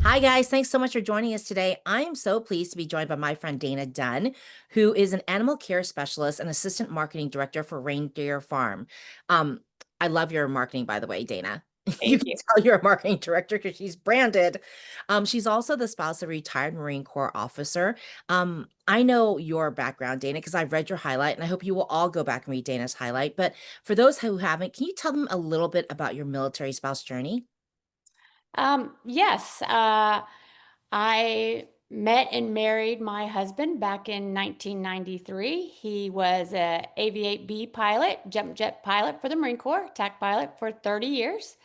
Hi, guys. Thanks so much for joining us today. I am so pleased to be joined by my friend Dana Dunne, who is an animal care specialist and assistant marketing director for Reindeer Farm. Um, I love your marketing, by the way, Dana. You Thank can you. tell you're a marketing director because she's branded. She's also the spouse of a retired Marine Corps officer. I know your background, Dana, because I've read your highlight, and I hope you will all go back and read Dana's highlight. But for those who haven't, can you tell them a little bit about your military spouse journey? Yes, I met and married my husband back in 1993. He was a Aviate-B pilot, jump jet pilot for the Marine Corps, TAC pilot for 30 years.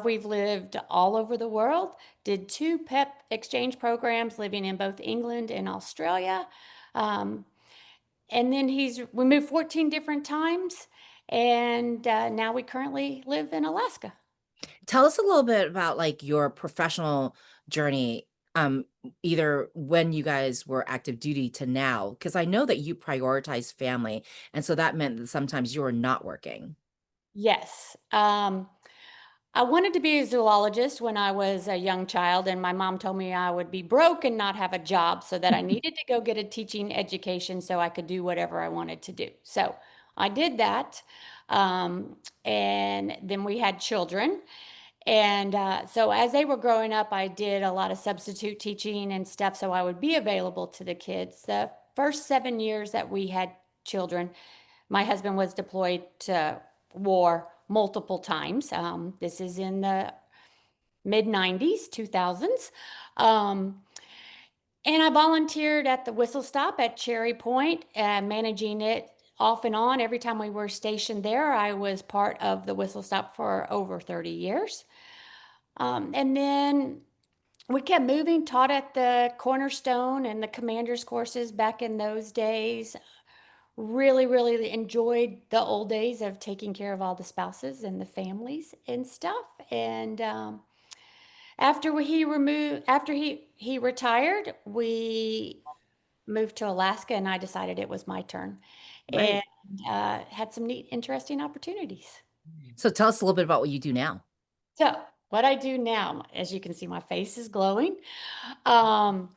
We've lived all over the world, did two PEP exchange programs, living in both England and Australia. Um, and then we moved 14 different times, and now we currently live in Alaska. Tell us a little bit about like your professional journey, either when you guys were active duty to now, because I know that you prioritize family, and so that meant that sometimes you were not working. Yes. I wanted to be a zoologist when I was a young child, and my mom told me I would be broke and not have a job, so that I needed to go get a teaching education so I could do whatever I wanted to do. So I did that. And then we had children. And so as they were growing up, I did a lot of substitute teaching and stuff so I would be available to the kids. The first 7 years that we had children, my husband was deployed to war multiple times. This is in the mid 90s, 2000s. Um, and I volunteered at the Whistle Stop at Cherry Point, managing it off and on. Every time we were stationed there, I was part of the Whistle Stop for over 30 years. And then we kept moving, taught at the Cornerstone and the Commander's courses back in those days. Really, really enjoyed the old days of taking care of all the spouses and the families and stuff. And after he retired, we moved to Alaska, and I decided it was my turn, and Right. had some neat, interesting opportunities. So tell us a little bit about what you do now. So what I do now, as you can see, my face is glowing. Um,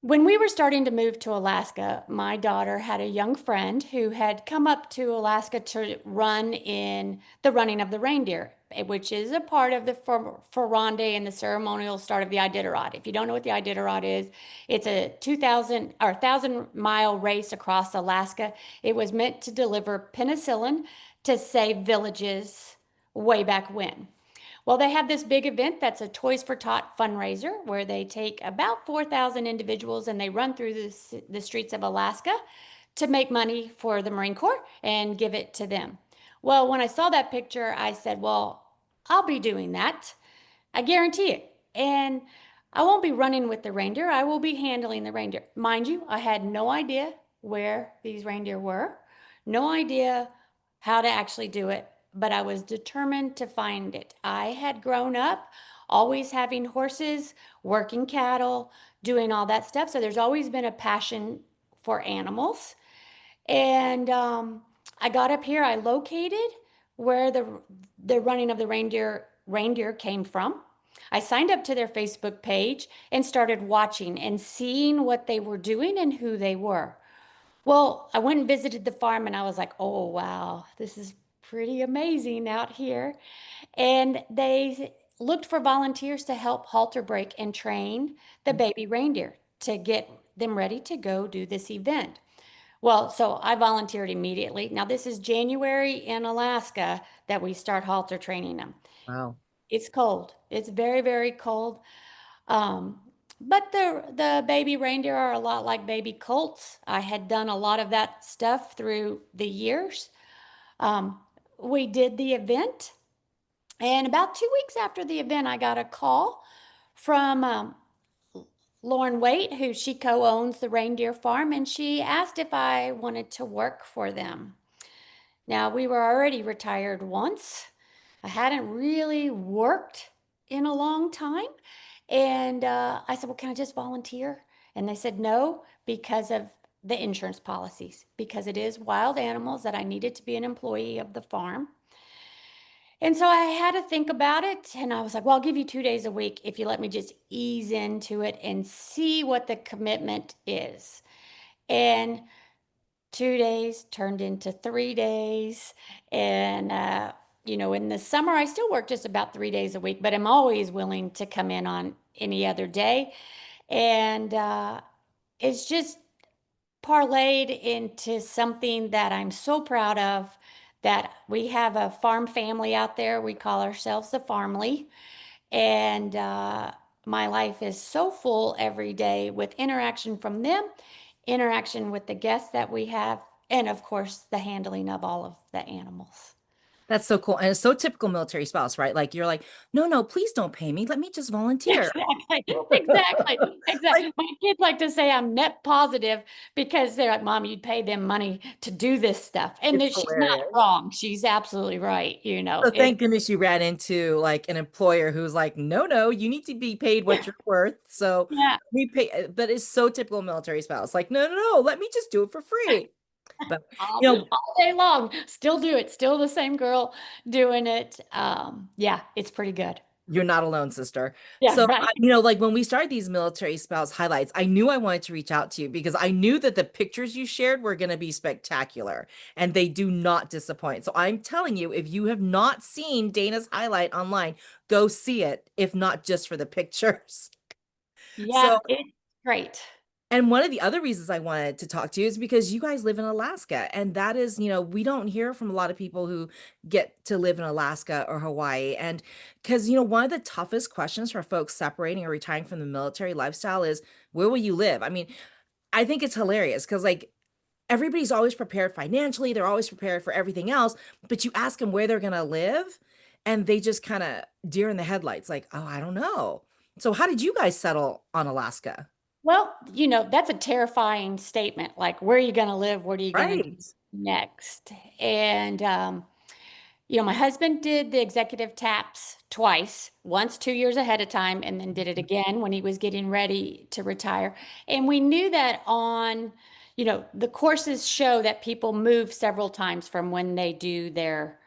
When we were starting to move to Alaska, my daughter had a young friend who had come up to Alaska to run in the running of the reindeer, which is a part of the Ferrande and the ceremonial start of the Iditarod. If you don't know what the Iditarod is, it's a 2,000 or 1,000-mile race across Alaska. It was meant to deliver penicillin to save villages way back when. Well, they have this big event that's a Toys for Tot fundraiser where they take about 4,000 individuals and they run through the streets of Alaska to make money for the Marine Corps and give it to them. Well, when I saw that picture, I said, well, I'll be doing that. I guarantee it. And I won't be running with the reindeer. I will be handling the reindeer. Mind you, I had no idea where these reindeer were, no idea how to actually do it, but I was determined to find it. I had grown up always having horses, working cattle, doing all that stuff. So there's always been a passion for animals. And I got up here, I located where the running of the reindeer came from. I signed up to their Facebook page and started watching and seeing what they were doing and who they were. Well, I went and visited the farm and I was like, oh, wow, this is pretty amazing out here. And they looked for volunteers to help halter break and train the baby reindeer to get them ready to go do this event. Well, so I volunteered immediately. Now, this is January in Alaska that we start halter training them. Wow. It's cold. It's very, very cold. Um, but the baby reindeer are a lot like baby colts. I had done a lot of that stuff through the years. Um, we did the event, and about 2 weeks after the event, I got a call from Lauren Waite, who she co-owns the Reindeer Farm, and she asked if I wanted to work for them. Now, we were already retired once. I hadn't really worked in a long time. And I said, well, can I just volunteer? And they said no, because of the insurance policies, because it is wild animals that I needed to be an employee of the farm. And so I had to think about it. And I was like, well, I'll give you 2 days a week if you let me just ease into it and see what the commitment is. And 2 days turned into 3 days. And, in the summer, I still work just about 3 days a week, but I'm always willing to come in on any other day. And it's just parlayed into something that I'm so proud of, that we have a farm family out there. We call ourselves the Farmly. And my life is so full every day with interaction from them, interaction with the guests that we have, and of course, the handling of all of the animals. That's so cool. And it's so typical military spouse, right? Like you're like, no, no, please don't pay me. Let me just volunteer. Exactly, exactly, exactly. Like My kids like to say I'm net positive because they're like, Mom, you'd pay them money to do this stuff. And it's then she's not hilarious. wrong. She's absolutely right. So thank goodness you ran into like an employer who's like, no, no, you need to be paid what you're worth. So Yeah. we pay, but it's so typical military spouse. Like, no, no, no, let me just do it for free. But all, you know, all day long. Still do it. Still the same girl doing it. Yeah, it's pretty good. you're not alone, sister. Yeah, So, right. like when we started these military spouse highlights, I knew I wanted to reach out to you because I knew that the pictures you shared were going to be spectacular and they do not disappoint. So, I'm telling you, if you have not seen Dana's highlight online, go see it, if not just for the pictures. Yeah, So, it's great. and one of the other reasons I wanted to talk to you is because you guys live in Alaska. And that is, we don't hear from a lot of people who get to live in Alaska or Hawaii. And because, one of the toughest questions for folks separating or retiring from the military lifestyle is, where will you live? I mean, I think it's hilarious because, like, everybody's always prepared financially, they're always prepared for everything else. But you ask them where they're going to live, and they just kind of deer in the headlights, like, oh, I don't know. So, how did you guys settle on Alaska? Well, that's a terrifying statement. Like, where are you going to live? What are you going to do Right. next? And, my husband did the executive taps twice, once 2 years ahead of time, and then did it again when he was getting ready to retire. And we knew that the courses show that people move several times from when they do their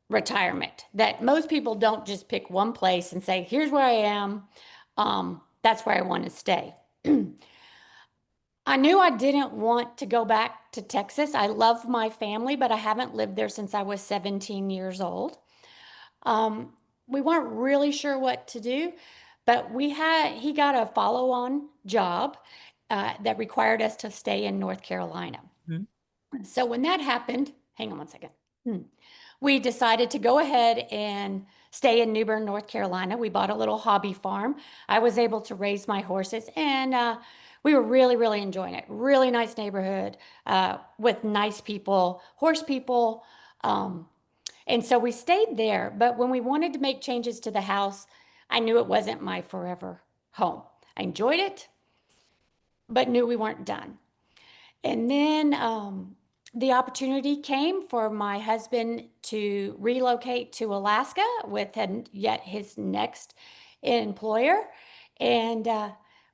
retirement, that most people don't just pick one place and say, here's where I am. That's where I want to stay. I knew I didn't want to go back to Texas. I love my family, but I haven't lived there since I was 17 years old. Um, we weren't really sure what to do, but he got a follow-on job that required us to stay in North Carolina. Mhm. So when that happened, hang on one second. We decided to go ahead and stay in New Bern, North Carolina. We bought a little hobby farm. I was able to raise my horses, and we were really, really enjoying it. Really nice neighborhood with nice people, horse people. Um, and so we stayed there. But when we wanted to make changes to the house, I knew it wasn't my forever home. I enjoyed it, but knew we weren't done. And then the opportunity came for my husband to relocate to Alaska with yet his next employer. And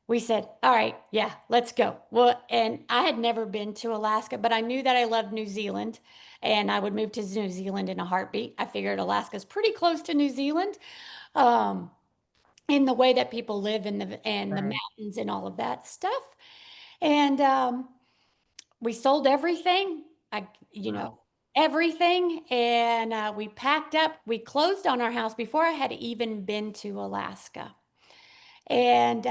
we said, all right, yeah, let's go. Well, and I had never been to Alaska, but I knew that I loved New Zealand and I would move to New Zealand in a heartbeat. I figured Alaska's pretty close to New Zealand um, in the way that people live in the Right. mountains and all of that stuff. And we sold everything. I, you know, Wow. everything. And we packed up. We closed on our house before I had even been to Alaska. And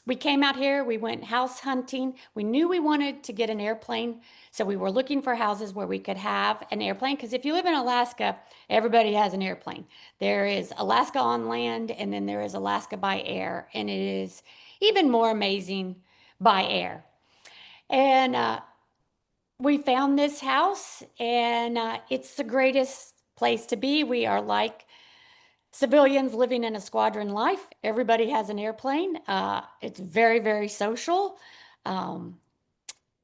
we came out here. We went house hunting. We knew we wanted to get an airplane. So we were looking for houses where we could have an airplane. Because if you live in Alaska, everybody has an airplane. There is Alaska on land, and then there is Alaska by air. And it is even more amazing by air. And we found this house, and it's the greatest place to be. We are like civilians living in a squadron life. Everybody has an airplane. It's very, very social. Um,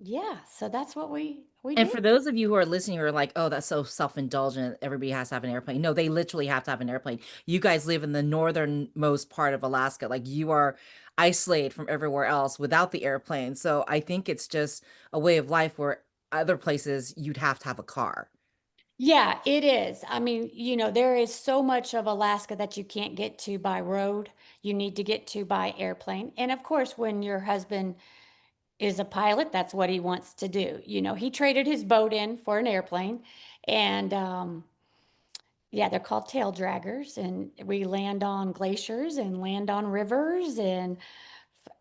yeah, so that's what we And did. for those of you who are listening who are like, oh, that's so self-indulgent. Everybody has to have an airplane. No, they literally have to have an airplane. You guys live in the northernmost part of Alaska. Like you are isolated from everywhere else without the airplane. So I think it's just a way of life where other places you'd have to have a car. Yeah, it is. I mean, there is so much of Alaska that you can't get to by road. You need to get to by airplane. And of course, when your husband is a pilot, that's what he wants to do. He traded his boat in for an airplane. And yeah, they're called tail draggers. And we land on glaciers and land on rivers. And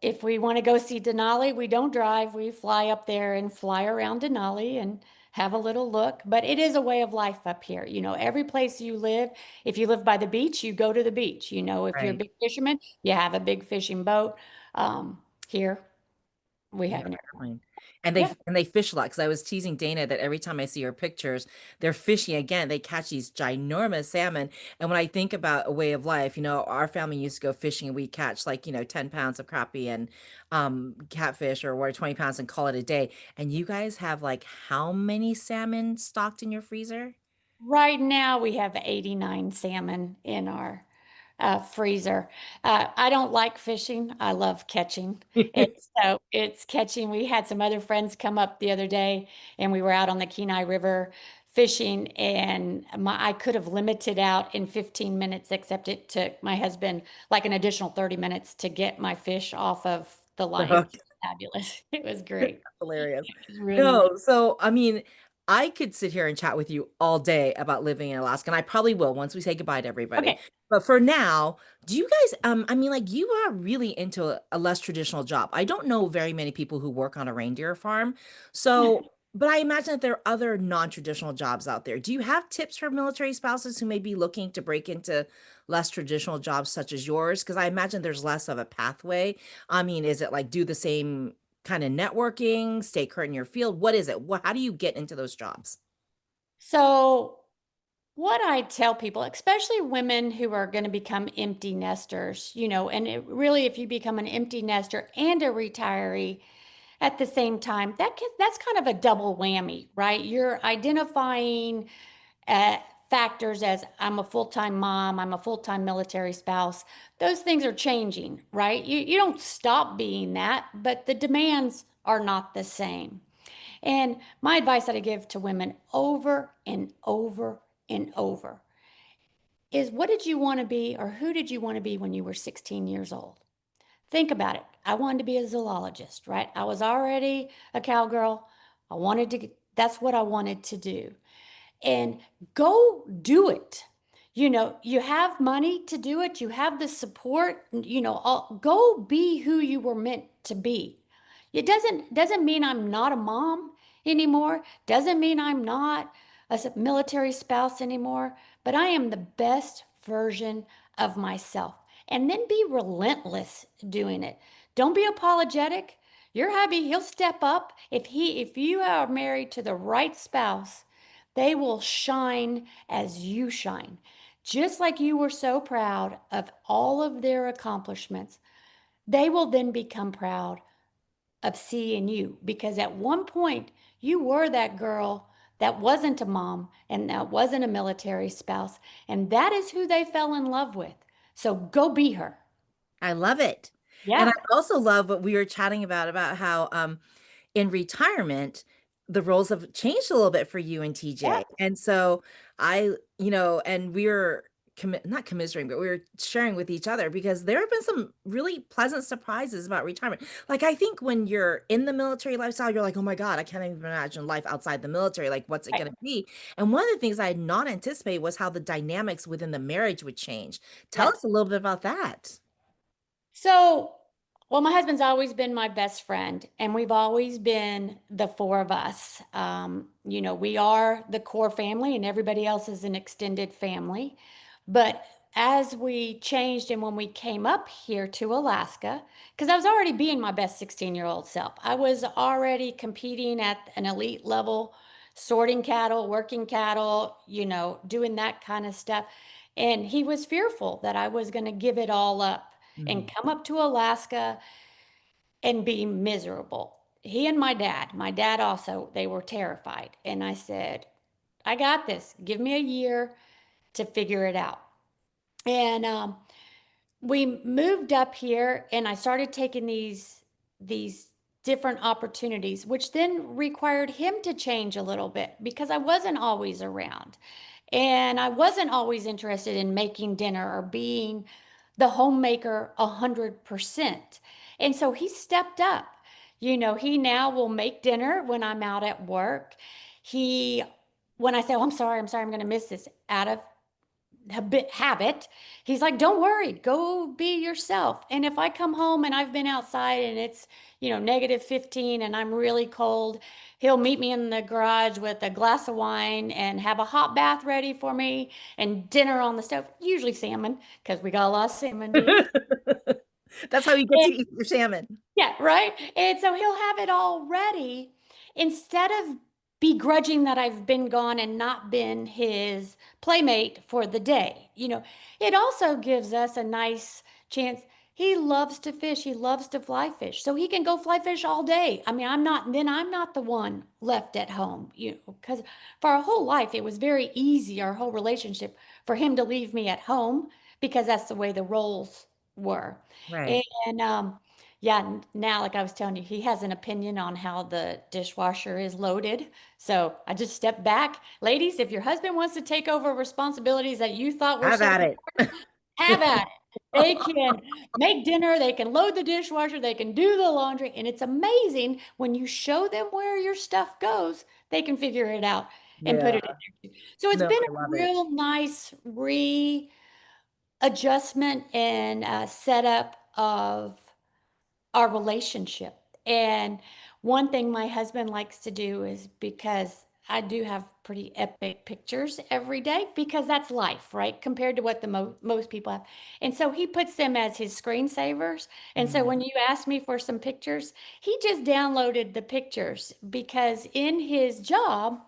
if we want to go see Denali, we don't drive. We fly up there and fly around Denali and have a little look. But it is a way of life up here. Every place you live, if you live by the beach, you go to the beach. If you're a Right. big fisherman, you have a big fishing boat. Here, we Yeah, have an airplane. airplane. And Yeah. they fish a lot because I was teasing Dana that every time I see her pictures, they're fishing again. They catch these ginormous salmon. And when I think about a way of life, our family used to go fishing and we catch like, 10 pounds of crappie and catfish or what 20 pounds and call it a day. And you guys have like how many salmon stocked in your freezer? Right now, we have 89 salmon in our freezer. I don't like fishing. I love catching. And so it's catching. We had some other friends come up the other day and we were out on the Kenai River fishing and I could have limited out in 15 minutes, except it took my husband like an additional 30 minutes to get my fish off of the line. It was fabulous. It was great. Hilarious. It was really neat. No, so I mean, I could sit here and chat with you all day about living in Alaska, and I probably will once we say goodbye to everybody. Okay. But for now, do you guys, I mean, like you are really into a less traditional job. I don't know very many people who work on a reindeer farm. So, but I imagine that there are other non-traditional jobs out there. Do you have tips for military spouses who may be looking to break into less traditional jobs such as yours? Because I imagine there's less of a pathway. I mean, is it like do the same kind of networking, stay current in your field? What is it? How do you get into those jobs? So what I tell people, especially women who are going to become empty nesters, and really, if you become an empty nester and a retiree at the same time, that's kind of a double whammy, right? You're identifying uh, factors as I'm a full-time mom, I'm a full-time military spouse. Those things are changing, right? You don't stop being that, but the demands are not the same. And my advice that I give to women over and over and over is what did you want to be or who did you want to be when you were 16 years old? Think about it. I wanted to be a zoologist, right? I was already a cowgirl. That's what I wanted to do. And go do it. You have money to do it, you have the support, go be who you were meant to be. It doesn't mean I'm not a mom anymore, doesn't mean I'm not a military spouse anymore, but I am the best version of myself. And then be relentless doing it. Don't be apologetic. Your hubby, he'll step up. If you are married to the right spouse, they will shine as you shine. Just like you were so proud of all of their accomplishments, they will then become proud of seeing you because at one point you were that girl that wasn't a mom and that wasn't a military spouse, and that is who they fell in love with. So go be her. I love it. And I Yeah. also love what we were chatting about how in retirement the roles have changed a little bit for you and Yeah. TJ. And so and we were not commiserating, but we were sharing with each other because there have been some really pleasant surprises about retirement. Like I think when you're in the military lifestyle, you're like, oh my God, I can't even imagine life outside the military. Like, what's it Right. going to be? And one of the things I had not anticipated was how the dynamics within the marriage would change. Tell Yes. us a little bit about that. So, well, my husband's always been my best friend, and we've always been the four of us. We are the core family, and everybody else is an extended family. But as we changed and when we came up here to Alaska, because I was already being my best 16-year-old self, I was already competing at an elite level, sorting cattle, working cattle, doing that kind of stuff. And he was fearful that I was going to give it all up and Mhm. come up to Alaska and be miserable. He and my dad also, they were terrified. And I said, I got this. Give me a year to figure it out. And we moved up here and I started taking these different opportunities, which then required him to change a little bit because I wasn't always around. And I wasn't always interested in making dinner or being the homemaker 100%. And so he stepped up. He now will make dinner when I'm out at work. He, when I say, oh, I'm sorry, I'm going to miss this, out of habit, he's like, don't worry, go be yourself. And if I come home and I've been outside and it's, -15 and I'm really cold, he'll meet me in the garage with a glass of wine and have a hot bath ready for me and dinner on the stove, usually salmon, because we got a lot of salmon to eat. That's how you get to eat your salmon. Yeah, right. And so he'll have it all ready instead of begrudging that I've been gone and not been his playmate for the day. It also gives us a nice chance. He loves to fish. He loves to fly fish. So he can go fly fish all day. I mean, I'm not the one left at home, because for our whole life, it was very easy, our whole relationship, for him to leave me at home because that's the way the roles were. Right. And yeah, now, like I was telling you, he has an opinion on how the dishwasher is loaded. So I just stepped back. Ladies, if your husband wants to take over responsibilities that you thought were Have so at it. important, have at it. They can make dinner, they can load the dishwasher, they can do the laundry. And it's amazing when you show them where your stuff goes, they can figure it out and put Yeah. it in there. So it's No, been I a love it. real nice readjustment and setup of our relationship. And one thing my husband likes to do is, because I do have pretty epic pictures every day, because that's life, right? Compared to what the most people have. And so he puts them as his screensavers. And so Mhm. when you ask me for some pictures, he just downloaded the pictures because in his job,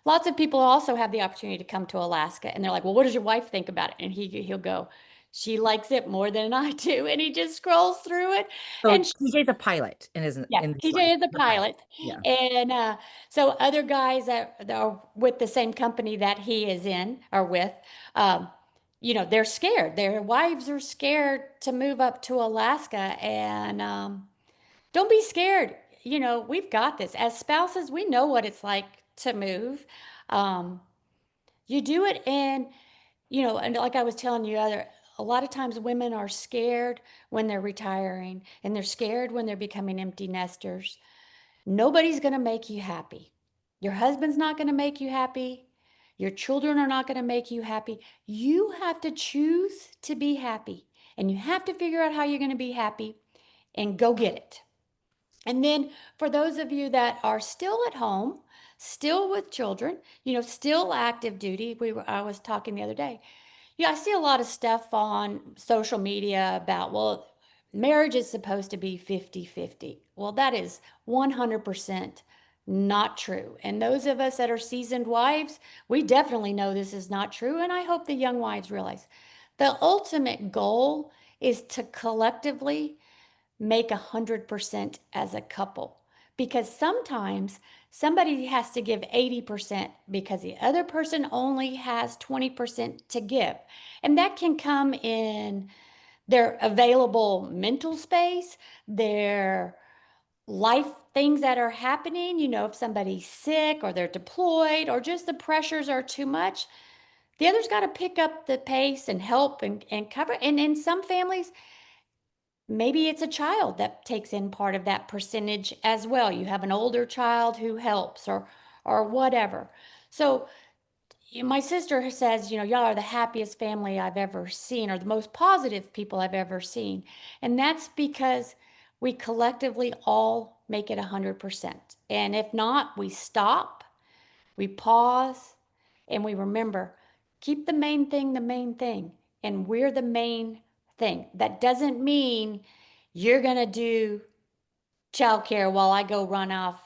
lots of people also have the opportunity to come to Alaska and they're like, well, what does your wife think about it? And he'll go, she likes it more than I do. And he just scrolls through it. So And TJ's a pilot yeah, in this life. TJ is a The pilot. pilot. Yeah. And so other guys that are with the same company that he is in or with, um, they're scared. Their wives are scared to move up to Alaska. And don't be scared. We've got this. As spouses, we know what it's like to move. Um, you do it, and like I was telling you a lot of times women are scared when they're retiring, and they're scared when they're becoming empty nesters. Nobody's going to make you happy. Your husband's not going to make you happy. Your children are not going to make you happy. You have to choose to be happy, and you have to figure out how you're going to be happy and go get it. And then for those of you that are still at home, still with children, still active duty, I was talking the other day. Yeah, I see a lot of stuff on social media about, well, marriage is supposed to be 50-50. Well, that is 100% not true. And those of us that are seasoned wives, we definitely know this is not true. And I hope the young wives realize the ultimate goal is to collectively make 100% as a couple. Because sometimes somebody has to give 80% because the other person only has 20% to give. And that can come in their available mental space, their life things that are happening, if somebody's sick or they're deployed or just the pressures are too much. The other's got to pick up the pace and help and cover. And in some families, maybe it's a child that takes in part of that percentage as well. You have an older child who helps or whatever. So my sister says, y'all are the happiest family I've ever seen, or the most positive people I've ever seen. And that's because we collectively all make it 100%. And if not, we stop, we pause, and we remember, keep the main thing the main thing. And we're the main thing. That doesn't mean you're going to do childcare while I go run off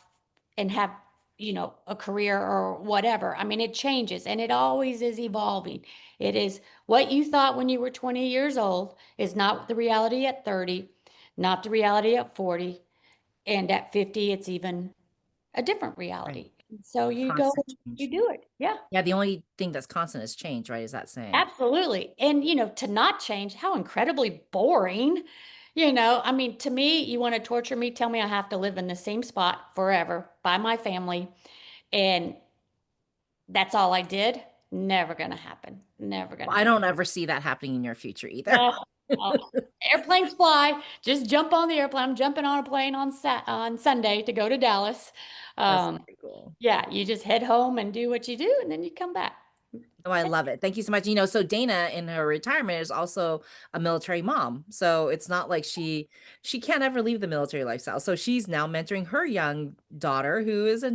and have, a career or whatever. I mean, it changes and it always is evolving. It is what you thought when you were 20 years old is not the reality at 30, not the reality at 40, and at 50, it's even a different Right. reality. So you go, Constant you change. do it. Yeah. Yeah, the only thing that's constant is change, right? Is that saying? Absolutely. And, to not change, how incredibly boring. I mean, to me, you want to torture me, tell me I have to live in the same spot forever by my family, and that's all I did. Never gonna happen. Never gonna I happen. don't ever see that happening in your future either. Uh, uh, Airplanes fly. Just jump on the airplane. I'm jumping on a plane on Sunday to go to Dallas. That's Um, very cool. yeah, you just head home and do what you do, and then you come back. Oh, I love it. Thank you so much. So Dana in her retirement is also a military mom. So it's not like she can't ever leave the military lifestyle. So she's now mentoring her young daughter who is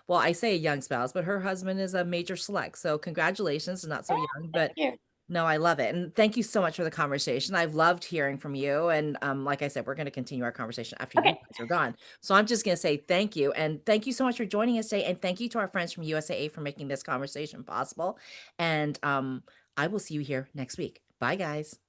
well, I say a young spouse, but her husband is a major select. So congratulations, not so Yeah, young, thank but you. no, I love it. And thank you so much for the conversation. I've loved hearing from you. And like I said, we're going to continue our conversation after you Okay. guys are gone. So I'm just going to say thank you. And thank you so much for joining us today. And thank you to our friends from USAA for making this conversation possible. And I will see you here next week. Bye, guys.